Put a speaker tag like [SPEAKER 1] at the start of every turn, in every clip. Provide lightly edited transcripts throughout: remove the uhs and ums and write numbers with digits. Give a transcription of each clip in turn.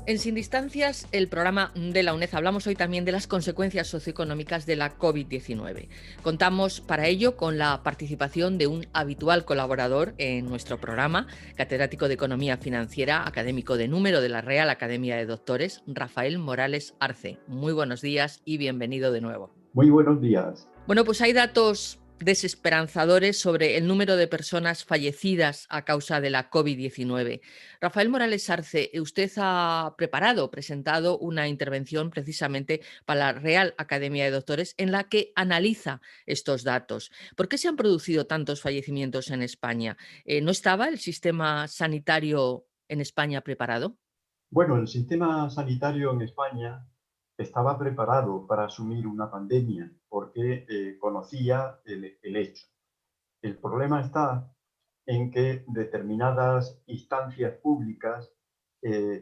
[SPEAKER 1] En Sin Distancias, el programa de la UNED, hablamos hoy también de las consecuencias socioeconómicas de la COVID-19. Contamos para ello con la participación de un habitual colaborador en nuestro programa, catedrático de Economía Financiera, académico de número de la Real Academia de Doctores, Rafael Morales Arce. Muy buenos días y bienvenido de nuevo.
[SPEAKER 2] Muy buenos días.
[SPEAKER 1] Bueno, pues hay datos desesperanzadores sobre el número de personas fallecidas a causa de la COVID-19. Rafael Morales Arce, usted ha presentado una intervención precisamente para la Real Academia de Doctores en la que analiza estos datos. ¿Por qué se han producido tantos fallecimientos en España? ¿No estaba el sistema sanitario en España preparado?
[SPEAKER 2] Bueno, el sistema sanitario en España estaba preparado para asumir una pandemia porque conocía el hecho. El problema está en que determinadas instancias públicas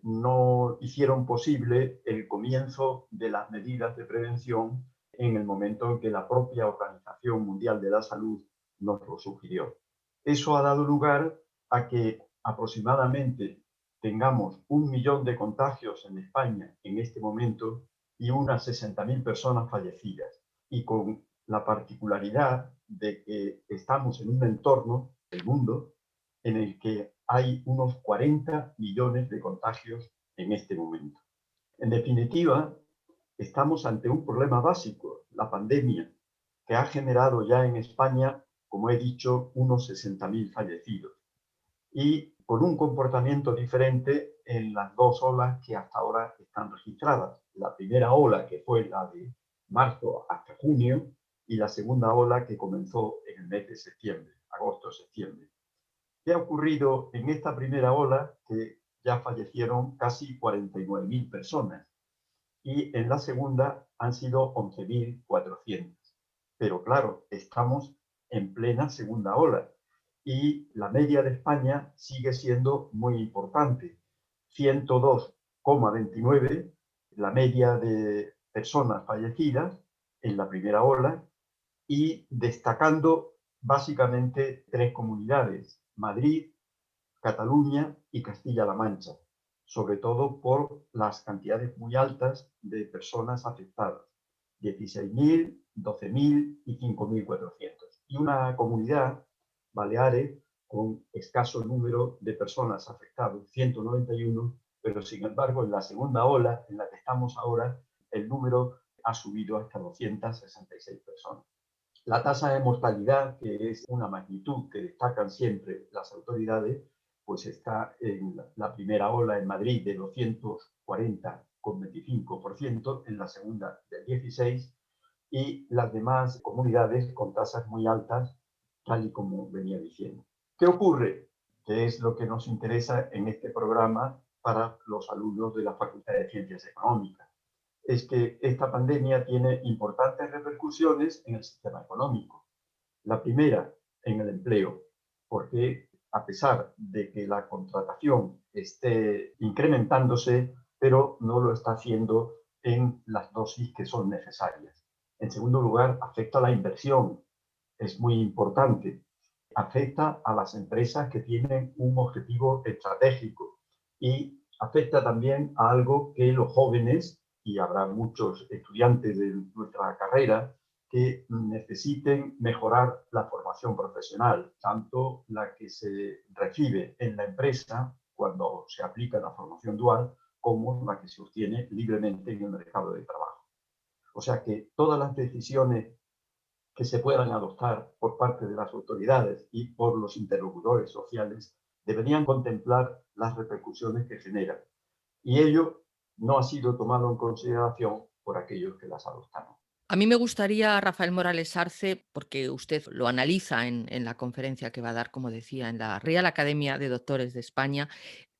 [SPEAKER 2] no hicieron posible el comienzo de las medidas de prevención en el momento en que la propia Organización Mundial de la Salud nos lo sugirió. Eso ha dado lugar a que aproximadamente tengamos 1 millón de contagios en España en este momento y unas 60.000 personas fallecidas. Y con la particularidad de que estamos en un entorno, el mundo, en el que hay unos 40 millones de contagios en este momento. En definitiva, estamos ante un problema básico, la pandemia, que ha generado ya en España, como he dicho, unos 60.000 fallecidos. Y con un comportamiento diferente en las dos olas que hasta ahora están registradas. La primera ola, que fue la de marzo hasta junio, y la segunda ola que comenzó en el mes de septiembre, agosto-septiembre. ¿Qué ha ocurrido en esta primera ola? Que ya fallecieron casi 49.000 personas y en la segunda han sido 11.400. Pero claro, estamos en plena segunda ola y la media de España sigue siendo muy importante. 102,29 la media de personas fallecidas en la primera ola y destacando básicamente tres comunidades: Madrid, Cataluña y Castilla-La Mancha, sobre todo por las cantidades muy altas de personas afectadas: 16.000, 12.000 y 5.400. Y una comunidad, Baleares, con escaso número de personas afectadas, 191, pero sin embargo en la segunda ola en la que estamos ahora, el número ha subido hasta 266 personas. La tasa de mortalidad, que es una magnitud que destacan siempre las autoridades, pues está en la primera ola en Madrid de 240,25%, en la segunda del 16%, y las demás comunidades con tasas muy altas, tal y como venía diciendo. ¿Qué ocurre? Que es lo que nos interesa en este programa para los alumnos de la Facultad de Ciencias Económicas. Es que esta pandemia tiene importantes repercusiones en el sistema económico. La primera, en el empleo, porque a pesar de que la contratación esté incrementándose, pero no lo está haciendo en las dosis que son necesarias. En segundo lugar, afecta a la inversión, es muy importante. Afecta a las empresas que tienen un objetivo estratégico y afecta también a algo que los jóvenes, y habrá muchos estudiantes de nuestra carrera, que necesiten mejorar la formación profesional, tanto la que se recibe en la empresa cuando se aplica la formación dual, como la que se obtiene libremente en el mercado de trabajo. O sea que todas las decisiones que se puedan adoptar por parte de las autoridades y por los interlocutores sociales deberían contemplar las repercusiones que generan. Y ello no ha sido tomado en consideración por aquellos que las adoptaron.
[SPEAKER 1] A mí me gustaría, Rafael Morales Arce, porque usted lo analiza en la conferencia que va a dar, como decía, en la Real Academia de Doctores de España,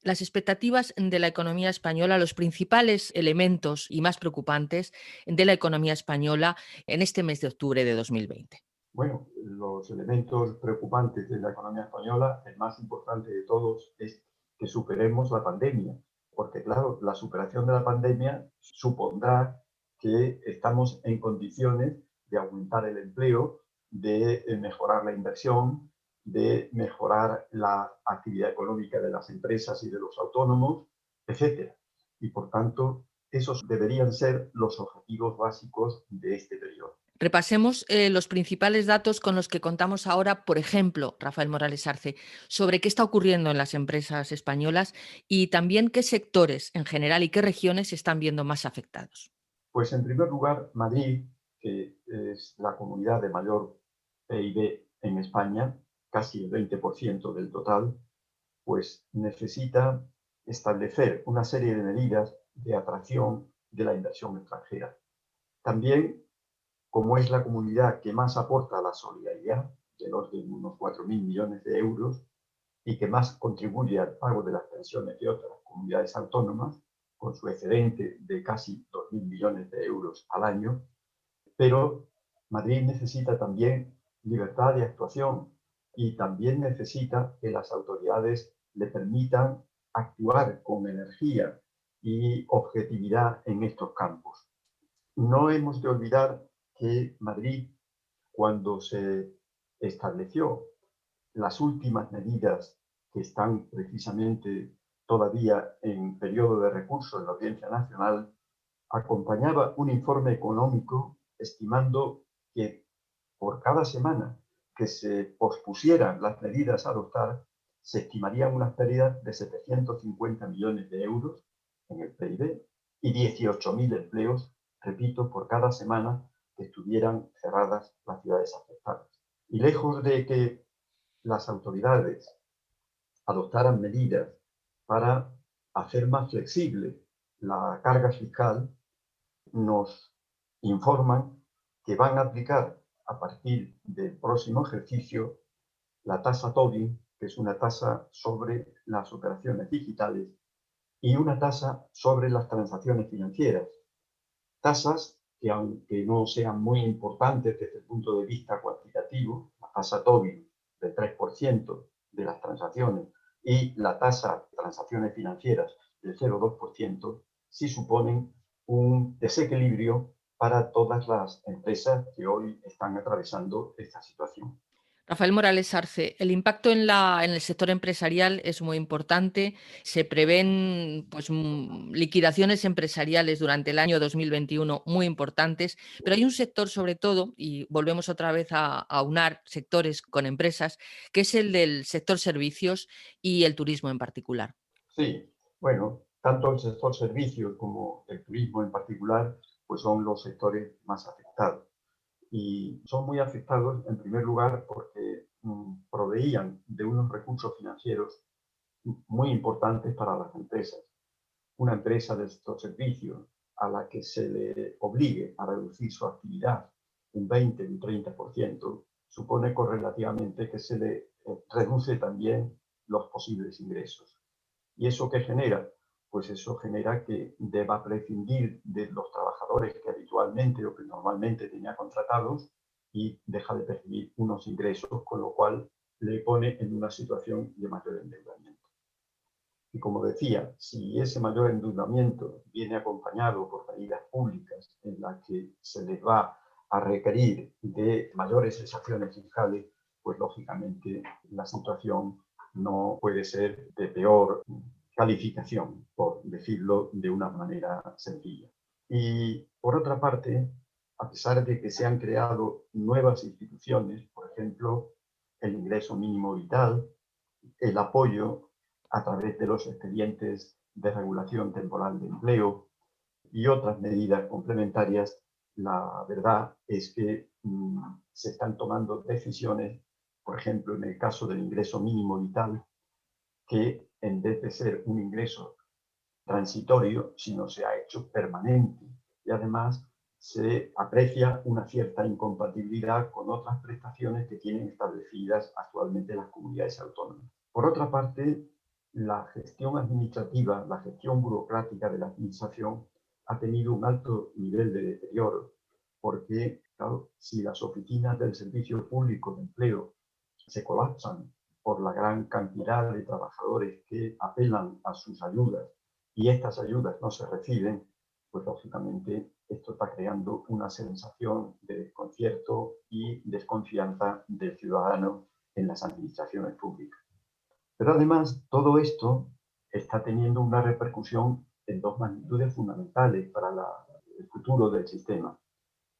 [SPEAKER 1] las expectativas de la economía española, los principales elementos y más preocupantes de la economía española en este mes de octubre de 2020.
[SPEAKER 2] Bueno, los elementos preocupantes de la economía española, el más importante de todos es que superemos la pandemia, porque claro, la superación de la pandemia supondrá que estamos en condiciones de aumentar el empleo, de mejorar la inversión, de mejorar la actividad económica de las empresas y de los autónomos, etcétera. y por tanto esos deberían ser los objetivos básicos de este periodo.
[SPEAKER 1] Repasemos los principales datos con los que contamos ahora, por ejemplo, Rafael Morales Arce, sobre qué está ocurriendo en las empresas españolas y también qué sectores en general y qué regiones se están viendo más afectados.
[SPEAKER 2] Pues en primer lugar, Madrid, que es la comunidad de mayor PIB en España, casi el 20% del total, pues necesita establecer una serie de medidas de atracción de la inversión extranjera. También, como es la comunidad que más aporta a la solidaridad, del orden de unos 4.000 millones de euros, y que más contribuye al pago de las pensiones de otras comunidades autónomas, con su excedente de casi 2.000 millones de euros al año, pero Madrid necesita también libertad de actuación y también necesita que las autoridades le permitan actuar con energía y objetividad en estos campos. No hemos de olvidar que Madrid, cuando se estableció las últimas medidas que están precisamente todavía en periodo de recurso en la Audiencia Nacional, acompañaba un informe económico estimando que por cada semana que se pospusieran las medidas a adoptar, se estimarían unas pérdidas de 750 millones de euros en el PIB y 18.000 empleos, repito, por cada semana que estuvieran cerradas las ciudades afectadas. Y lejos de que las autoridades adoptaran medidas para hacer más flexible la carga fiscal, nos informan que van a aplicar a partir del próximo ejercicio la tasa Tobin, que es una tasa sobre las operaciones digitales, y una tasa sobre las transacciones financieras. Tasas que, aunque no sean muy importantes desde el punto de vista cuantitativo, la tasa Tobin del 3% de las transacciones y la tasa de transacciones financieras del 0,2%, sí suponen un desequilibrio para todas las empresas que hoy están atravesando esta situación.
[SPEAKER 1] Rafael Morales Arce, el impacto en el sector empresarial es muy importante. Se prevén pues, liquidaciones empresariales durante el año 2021 muy importantes, pero hay un sector sobre todo, y volvemos otra vez a unar sectores con empresas, que es el del sector servicios y el turismo en particular.
[SPEAKER 2] Sí, bueno, tanto el sector servicios como el turismo en particular, pues son los sectores más afectados. Y son muy afectados en primer lugar porque proveían de unos recursos financieros muy importantes para las empresas. Una empresa de estos servicios a la que se le obligue a reducir su actividad un 20, un 30%, supone correlativamente que se le reduce también los posibles ingresos. ¿Y eso qué genera? Pues eso genera que deba prescindir de los trabajadores que habitualmente o que normalmente tenía contratados y deja de percibir unos ingresos, con lo cual le pone en una situación de mayor endeudamiento. Y como decía, si ese mayor endeudamiento viene acompañado por medidas públicas en las que se les va a requerir de mayores exacciones fiscales, pues lógicamente la situación no puede ser de peor calificación, por decirlo de una manera sencilla. Y por otra parte, a pesar de que se han creado nuevas instituciones, por ejemplo, el ingreso mínimo vital, el apoyo a través de los expedientes de regulación temporal de empleo y otras medidas complementarias, la verdad es que se están tomando decisiones, por ejemplo, en el caso del ingreso mínimo vital, que en vez de ser un ingreso transitorio, sino se ha hecho permanente. Y además se aprecia una cierta incompatibilidad con otras prestaciones que tienen establecidas actualmente las comunidades autónomas. Por otra parte, la gestión administrativa, la gestión burocrática de la administración ha tenido un alto nivel de deterioro, porque, claro, si las oficinas del Servicio Público de Empleo se colapsan por la gran cantidad de trabajadores que apelan a sus ayudas y estas ayudas no se reciben, pues lógicamente esto está creando una sensación de desconcierto y desconfianza del ciudadano en las administraciones públicas. Pero además todo esto está teniendo una repercusión en dos magnitudes fundamentales para el futuro del sistema.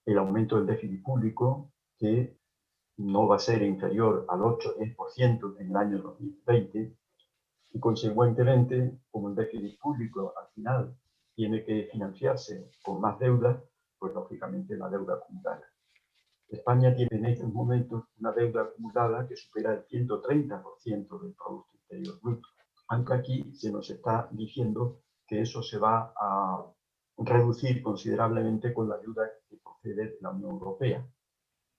[SPEAKER 2] El aumento del déficit público, que no va a ser inferior al 8-10% en el año 2020, y consecuentemente, como el déficit público al final tiene que financiarse con más deuda, pues lógicamente la deuda acumulada. España tiene en estos momentos una deuda acumulada que supera el 130% del Producto Interior Bruto. Aunque aquí se nos está diciendo que eso se va a reducir considerablemente con la ayuda que procede de la Unión Europea.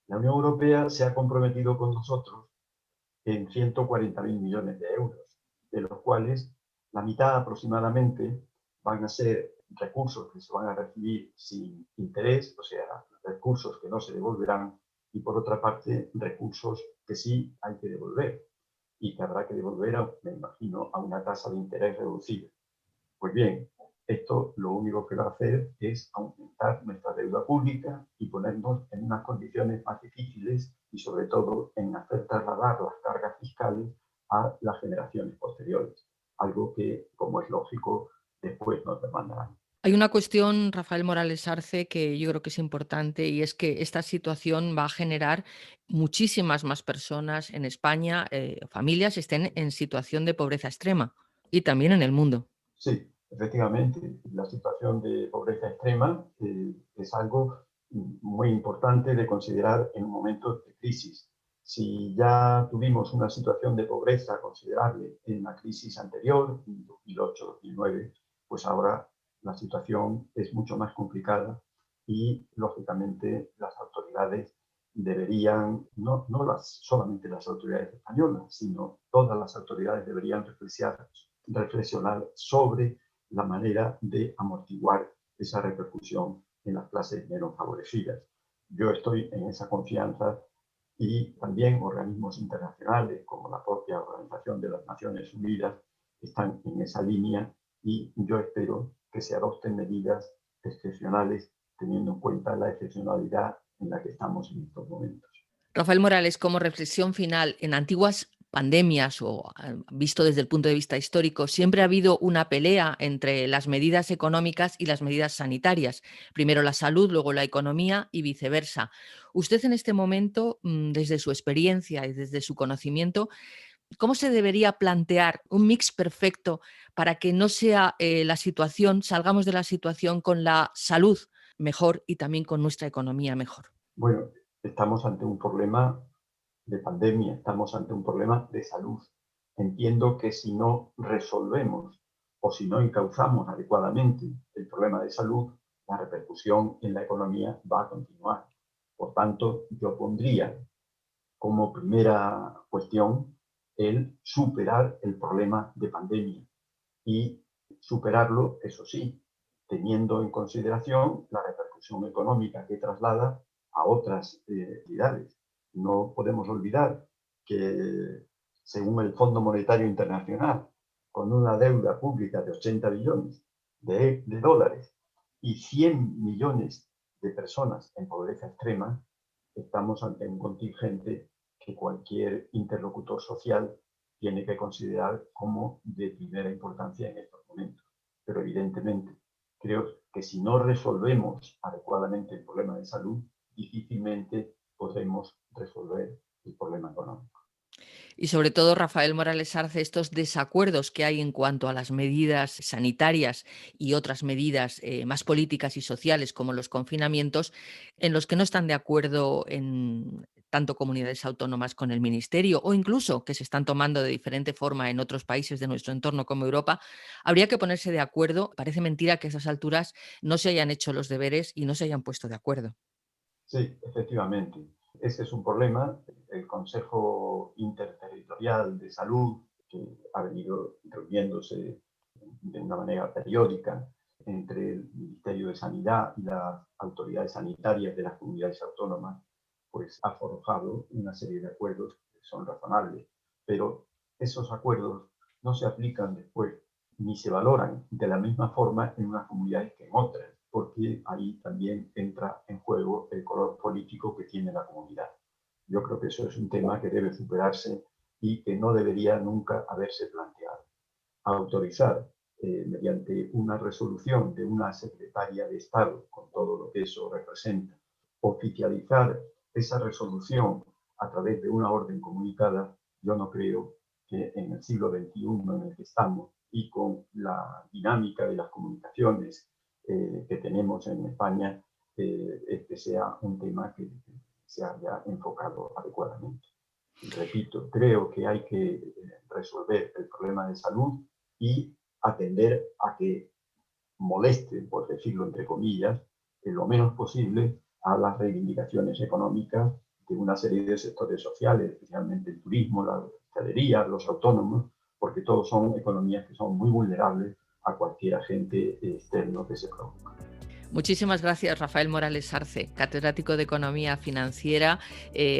[SPEAKER 2] La Unión Europea se ha comprometido con nosotros en 140.000 millones de euros, de los cuales la mitad aproximadamente van a ser recursos que se van a recibir sin interés, o sea, recursos que no se devolverán, y por otra parte, recursos que sí hay que devolver y que habrá que devolver, me imagino, a una tasa de interés reducida. Pues bien, esto lo único que va a hacer es aumentar nuestra deuda pública y ponernos en unas condiciones más difíciles y sobre todo en hacer trasladar las cargas fiscales a las generaciones posteriores, algo que, como es lógico, después nos demandarán.
[SPEAKER 1] Hay una cuestión, Rafael Morales Arce, que yo creo que es importante y es que esta situación va a generar muchísimas más personas en España, familias estén en situación de pobreza extrema y también en el mundo.
[SPEAKER 2] Sí, efectivamente, la situación de pobreza extrema es algo muy importante de considerar en momentos de crisis. Si ya tuvimos una situación de pobreza considerable en la crisis anterior, en 2008-2009, pues ahora la situación es mucho más complicada y, lógicamente, las autoridades deberían, solamente las autoridades españolas, sino todas las autoridades deberían reflexionar sobre la manera de amortiguar esa repercusión en las clases menos favorecidas. Yo estoy en esa confianza y también organismos internacionales como la propia Organización de las Naciones Unidas están en esa línea y yo espero que se adopten medidas excepcionales teniendo en cuenta la excepcionalidad en la que estamos en estos momentos.
[SPEAKER 1] Rafael Morales, como reflexión final, en antiguas pandemias o visto desde el punto de vista histórico, siempre ha habido una pelea entre las medidas económicas y las medidas sanitarias. Primero la salud, luego la economía y viceversa. Usted en este momento, desde su experiencia y desde su conocimiento, ¿cómo se debería plantear un mix perfecto para que no sea la situación, salgamos de la situación con la salud mejor y también con nuestra economía mejor?
[SPEAKER 2] Bueno, estamos ante un problema de pandemia, estamos ante un problema de salud. Entiendo que si no resolvemos o si no encauzamos adecuadamente el problema de salud, la repercusión en la economía va a continuar. Por tanto, yo pondría como primera cuestión el superar el problema de pandemia y superarlo, eso sí, teniendo en consideración la repercusión económica que traslada a otras entidades. No podemos olvidar que, según el Fondo Monetario Internacional, con una deuda pública de 80 billones de dólares y 100 millones de personas en pobreza extrema, estamos ante un contingente que cualquier interlocutor social tiene que considerar como de primera importancia en estos momentos. Pero evidentemente, creo que si no resolvemos adecuadamente el problema de salud, difícilmente podremos resolver el problema económico.
[SPEAKER 1] Y sobre todo, Rafael Morales Arce, estos desacuerdos que hay en cuanto a las medidas sanitarias y otras medidas más políticas y sociales como los confinamientos, en los que no están de acuerdo en tanto comunidades autónomas con el Ministerio o incluso que se están tomando de diferente forma en otros países de nuestro entorno como Europa, habría que ponerse de acuerdo. Parece mentira que a esas alturas no se hayan hecho los deberes y no se hayan puesto de acuerdo.
[SPEAKER 2] Sí, efectivamente. Ese es un problema. El Consejo Interterritorial de Salud, que ha venido reuniéndose de una manera periódica entre el Ministerio de Sanidad y las autoridades sanitarias de las comunidades autónomas, pues ha forjado una serie de acuerdos que son razonables. Pero esos acuerdos no se aplican después ni se valoran de la misma forma en unas comunidades que en otras, porque ahí también entra en juego el color político que tiene la comunidad. Yo creo que eso es un tema que debe superarse y que no debería nunca haberse planteado. Autorizar mediante una resolución de una secretaria de Estado, con todo lo que eso representa, oficializar esa resolución a través de una orden comunicada, yo no creo que en el siglo XXI en el que estamos y con la dinámica de las comunicaciones que tenemos en España, este sea un tema que se haya enfocado adecuadamente. Repito, creo que hay que resolver el problema de salud y atender a que moleste, por decirlo entre comillas, lo menos posible a las reivindicaciones económicas de una serie de sectores sociales, especialmente el turismo, la hostelería, los autónomos, porque todos son economías que son muy vulnerables a cualquier agente externo que se produzca.
[SPEAKER 1] Muchísimas gracias, Rafael Morales Arce, catedrático de Economía Financiera,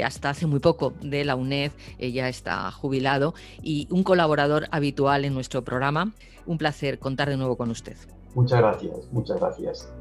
[SPEAKER 1] hasta hace muy poco de la UNED, ya está jubilado y un colaborador habitual en nuestro programa. Un placer contar de nuevo con usted.
[SPEAKER 2] Muchas gracias, muchas gracias.